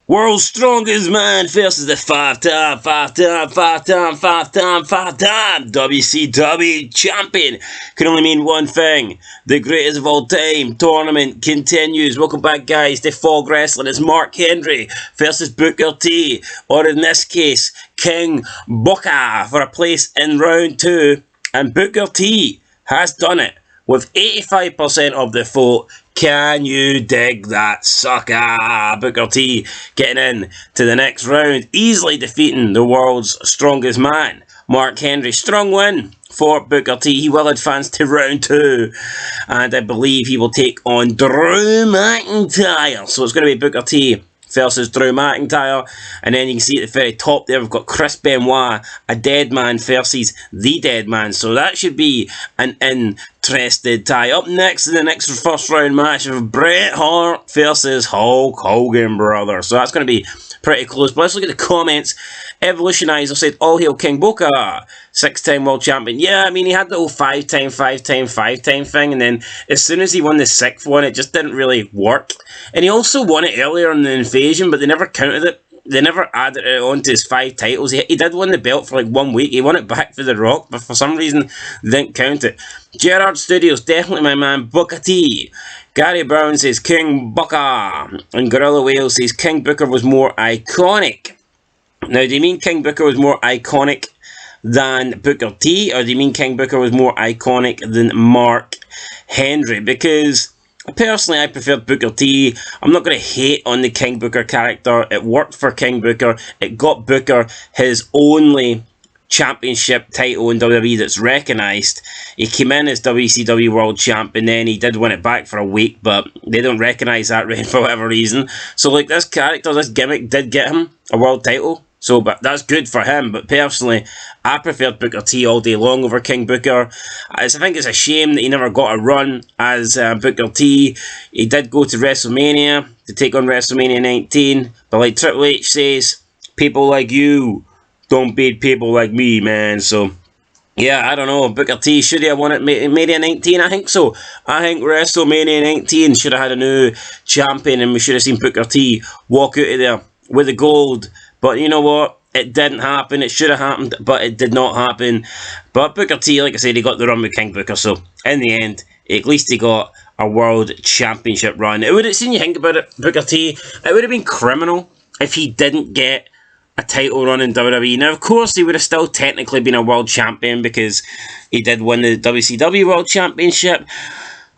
World's Strongest Man versus the five-time WCW champion. Can only mean one thing. The greatest of all time tournament continues. Welcome back, guys, to Fog Wrestling. It's Mark Henry versus Booker T, or in this case, King Booker, for a place in round 2. And Booker T has done it with 85% of the vote. Can you dig that, sucker? Booker T getting in to the next round, easily defeating the world's strongest man, Mark Henry. Strong win for Booker T. He will advance to round 2, and I believe he will take on Drew McIntyre. So it's going to be Booker T versus Drew McIntyre, and then you can see at the very top there we've got Chris Benoit, a dead man, versus the dead man. So that should be an interesting tie. Up next in the next first round match of Bret Hart versus Hulk Hogan, brother. So that's going to be pretty close. But let's look at the comments. Evolutionizer said, "All hail King Booker, 6-time world champion." Yeah, I mean, he had the whole 5-time thing, and then as soon as he won the 6th one, it just didn't really work. And he also won it earlier in the Invasion, but they never counted it. They never added it onto his 5 titles. He did win the belt for like 1 week. He won it back for The Rock, but for some reason, they didn't count it. Gerard Studios, definitely my man, Booker T. Gary Brown says, King Booker. And Gorilla Whale says, King Booker was more iconic. Now, do you mean King Booker was more iconic than Booker T, or do you mean King Booker was more iconic than Mark Henry? Because personally, I preferred Booker T. I'm not going to hate on the King Booker character. It worked for King Booker. It got Booker his only championship title in WWE that's recognised. He came in as WCW World Champ, and then he did win it back for a week, but they don't recognise that reign for whatever reason. So, like, this character, this gimmick did get him a world title. So, but that's good for him. But personally, I preferred Booker T all day long over King Booker. I think it's a shame that he never got a run as Booker T. He did go to WrestleMania to take on WrestleMania 19. But like Triple H says, people like you don't beat people like me, man. So, yeah, I don't know. Booker T, should he have won it Mania 19? I think so. I think WrestleMania 19 should have had a new champion, and we should have seen Booker T walk out of there with the gold. But you know what? It didn't happen. It should have happened, but it did not happen. But Booker T, like I said, he got the run with King Booker. So, in the end, at least he got a world championship run. It would have, seen you think about it, Booker T, it would have been criminal if he didn't get a title run in WWE. Now, of course, he would have still technically been a world champion because he did win the WCW World Championship.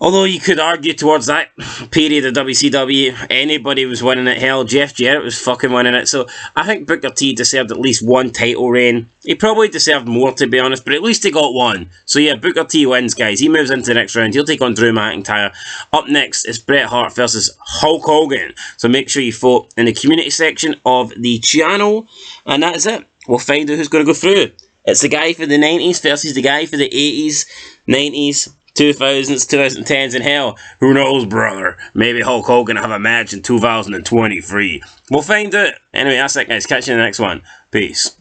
Although you could argue towards that period of WCW, anybody was winning it. Hell, Jeff Jarrett was fucking winning it. So I think Booker T deserved at least one title reign. He probably deserved more, to be honest, but at least he got one. So yeah, Booker T wins, guys. He moves into the next round. He'll take on Drew McIntyre. Up next is Bret Hart versus Hulk Hogan. So make sure you vote in the community section of the channel. And that's it. We'll find out who's going to go through. It's the guy for the 90s versus the guy for the 80s, 90s, 2000s, 2010s, and hell, who knows, brother? Maybe Hulk Hogan will have a match in 2023. We'll find out. Anyway, that's it, guys. Catch you in the next one. Peace.